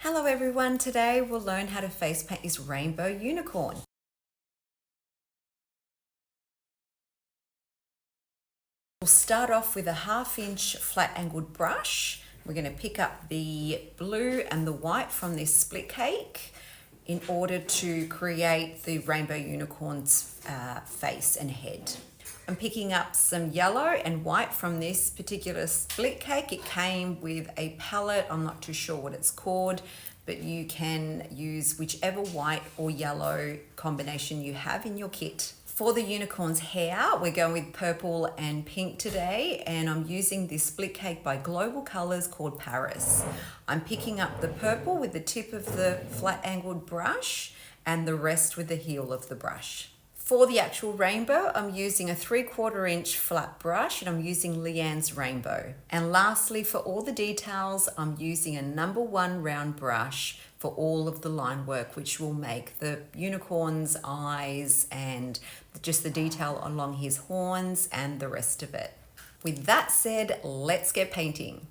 Hello everyone, today we'll learn how to face paint this rainbow unicorn. We'll start off with a 1/2 inch flat angled brush. We're going to pick up the blue and the white from this split cake in order to create the rainbow unicorn's face and head. I'm picking up some yellow and white from this particular split cake. It came with a palette, I'm not too sure what it's called, but you can use whichever white or yellow combination you have in your kit. For the unicorn's hair, we're going with purple and pink today, and I'm using this split cake by Global Colors called Paris. I'm picking up the purple with the tip of the flat angled brush and the rest with the heel of the brush. For the actual rainbow, I'm using a 3/4 inch flat brush and I'm using Leanne's Rainbow. And lastly, for all the details, I'm using a number 1 round brush for all of the line work, which will make the unicorn's eyes and just the detail along his horns and the rest of it. With that said, let's get painting.